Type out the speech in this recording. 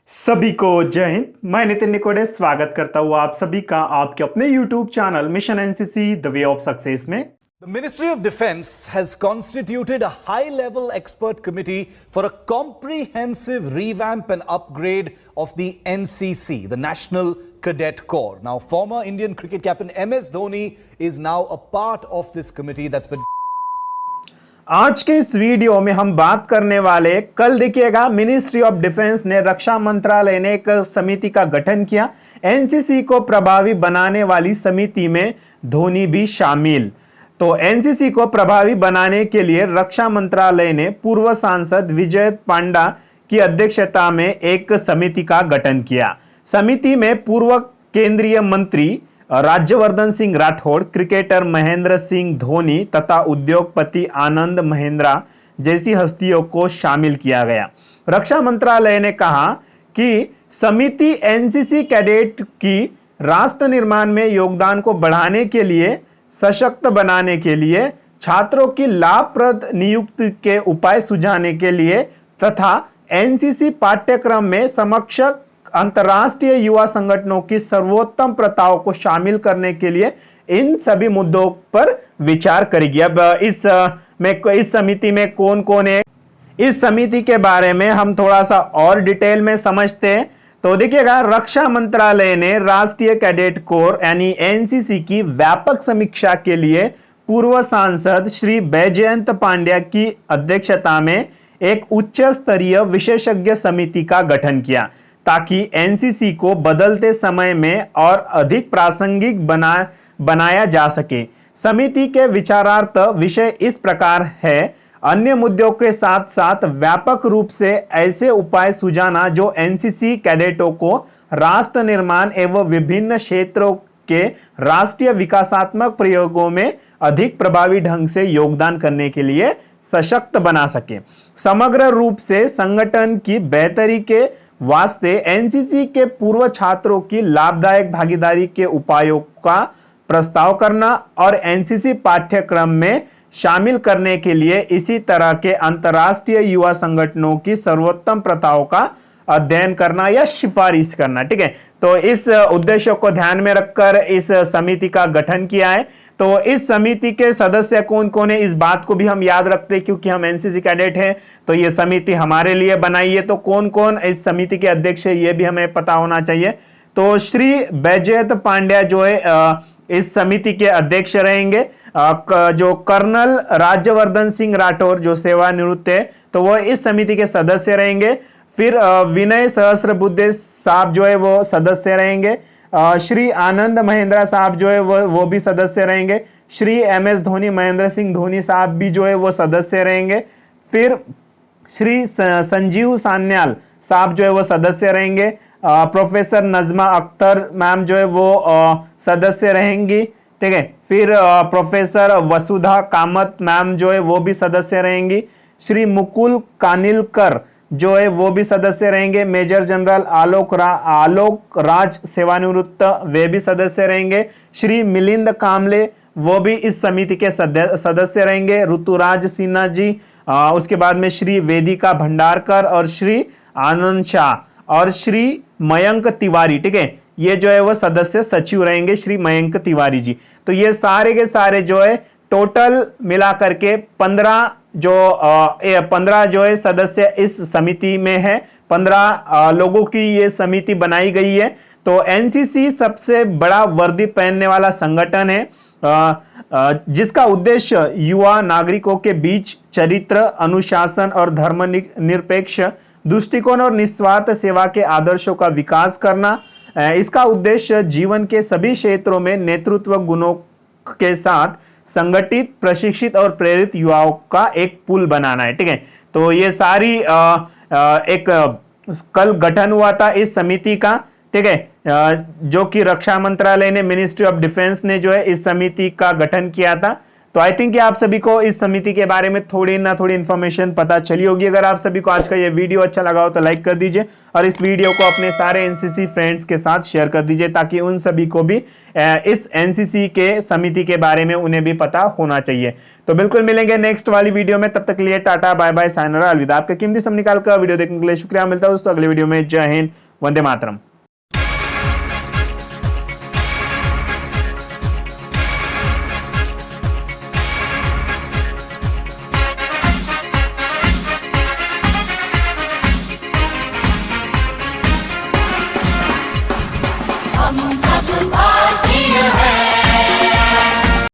सभी को जय हिंद। मैं नितिन निकोडे स्वागत करता हूं आप सभी का आपके अपने YouTube channel mission NCC the way of success में। The Ministry of Defense has constituted a high-level expert committee for a comprehensive revamp and upgrade of the NCC, the National Cadet Corps. Now, former Indian cricket captain MS Dhoni is now a part of this committee that's been आज के इस video में हम बात करने वाले, कल देखिएगा मिनिस्ट्री ऑफ डिफेंस ने, रक्षा मंत्रालय ने एक समिति का गठन किया। एनसीसी को प्रभावी बनाने वाली समिति में धोनी भी शामिल। तो एनसीसी को प्रभावी बनाने के लिए रक्षा मंत्रालय ने पूर्व सांसद विजय पांडा की अध्यक्षता में एक समिति का गठन किया। समिति में पूर्व केंद्रीय मंत्री राज्यवर्धन सिंह राठौड़, क्रिकेटर महेंद्र सिंह धोनी तथा उद्योगपति आनंद महिंद्रा जैसी हस्तियों को शामिल किया गया। रक्षा मंत्रालय ने कहा कि समिति एनसीसी कैडेट की राष्ट्र निर्माण में योगदान को बढ़ाने के लिए, सशक्त बनाने के लिए, छात्रों की लाभप्रद नियुक्ति के उपाय सुझाने के लिए तथा एनसीसी पाठ्यक्रम में समक्ष अंतर्राष्ट्रीय युवा संगठनों की सर्वोत्तम प्रथाओं को शामिल करने के लिए इन सभी मुद्दों पर विचार करेगी। अब इस समिति में कौन कौन है, इस समिति के बारे में हम थोड़ा सा और डिटेल में समझते हैं। तो देखिएगा, रक्षा मंत्रालय ने राष्ट्रीय कैडेट कोर यानी एनसीसी की व्यापक समीक्षा के लिए पूर्व सांसद श्री बैजयंत पांड्या की अध्यक्षता में एक उच्च स्तरीय विशेषज्ञ समिति का गठन किया ताकि एनसीसी को बदलते समय में और अधिक प्रासंगिक बनाया जा सके। समिति के विचारार्थ विषय इस प्रकार है: अन्य मुद्दों के साथ साथ व्यापक रूप से ऐसे उपाय सुझाना जो एनसीसी कैडेटों को राष्ट्र निर्माण एवं विभिन्न क्षेत्रों के राष्ट्रीय विकासात्मक प्रयोगों में अधिक प्रभावी ढंग से योगदान करने के लिए सशक्त बना सके। समग्र रूप से संगठन की बेहतरी के वास्ते एनसीसी के पूर्व छात्रों की लाभदायक भागीदारी के उपायों का प्रस्ताव करना और एनसीसी पाठ्यक्रम में शामिल करने के लिए इसी तरह के अंतर्राष्ट्रीय युवा संगठनों की सर्वोत्तम प्रथाओं का अध्ययन करना या सिफारिश करना। ठीक है, तो इस उद्देश्य को ध्यान में रखकर इस समिति का गठन किया है। तो इस समिति के सदस्य कौन कौन है, इस बात को भी हम याद रखते हैं क्योंकि हम एनसीसी कैडेट हैं, तो ये समिति हमारे लिए बनाई है। तो कौन कौन इस समिति के अध्यक्ष है ये भी हमें पता होना चाहिए। तो श्री बैजयंत पांड्या जो है इस समिति के अध्यक्ष रहेंगे। जो कर्नल राज्यवर्धन सिंह राठौर जो सेवानिवृत्त है, तो वो इस समिति के सदस्य रहेंगे। फिर विनय सहस्त्रबुद्धे साहब जो है वो सदस्य रहेंगे। श्री आनंद महिंद्रा साहब जो है वो भी सदस्य रहेंगे। श्री एमएस धोनी, महेंद्र सिंह धोनी साहब भी जो है वो सदस्य रहेंगे। फिर श्री संजीव सान्याल साहब जो है वो सदस्य रहेंगे। प्रोफेसर नजमा अख्तर मैम जो है वो सदस्य रहेंगी। ठीक है, फिर प्रोफेसर वसुधा कामत मैम जो है वो भी सदस्य रहेंगी। श्री मुकुल कानिलकर जो है वो भी सदस्य रहेंगे। मेजर जनरल आलोक राज सेवानिवृत्त, वे भी सदस्य रहेंगे। श्री मिलिंद कामले वो भी इस समिति के सदस्य रहेंगे। ऋतुराज सिन्हा जी, उसके बाद में श्री वेदिका भंडारकर और श्री आनंद शाह और श्री मयंक तिवारी। ठीक है, ये जो है वो सदस्य सचिव रहेंगे, श्री मयंक तिवारी जी। तो ये सारे के सारे जो है टोटल मिला करके 15 जो है सदस्य इस समिति में है। 15 लोगों की ये समिति बनाई गई है। तो एनसीसी सबसे बड़ा वर्दी पहनने वाला संगठन है जिसका उद्देश्य युवा नागरिकों के बीच चरित्र, अनुशासन और धर्मनिरपेक्ष दृष्टिकोण और निस्वार्थ सेवा के आदर्शों का विकास करना। इसका उद्देश्य जीवन के सभी क्षेत्रों में नेतृत्व गुणों के साथ संगठित, प्रशिक्षित और प्रेरित युवाओं का एक पुल बनाना है। ठीक है, तो ये सारी एक कल गठन हुआ था इस समिति का। ठीक है, जो कि रक्षा मंत्रालय ने, मिनिस्ट्री ऑफ डिफेंस ने जो है इस समिति का गठन किया था। तो आई थिंक आप सभी को इस समिति के बारे में थोड़ी ना थोड़ी इन्फॉर्मेशन पता चली होगी। अगर आप सभी को आज का ये वीडियो अच्छा लगा हो तो लाइक कर दीजिए और इस वीडियो को अपने सारे एनसीसी फ्रेंड्स के साथ शेयर कर दीजिए, ताकि उन सभी को भी इस एनसीसी के समिति के बारे में उन्हें भी पता होना चाहिए। तो बिल्कुल मिलेंगे नेक्स्ट वाली वीडियो में, तब तक के लिए टाटा बाय बाय सायनरा अलविदा। आपका कीमती समय निकाल कर वीडियो देखने के लिए शुक्रिया। मिलता है दोस्तों अगले वीडियो में। जय हिंद, वंदे मातरम। हम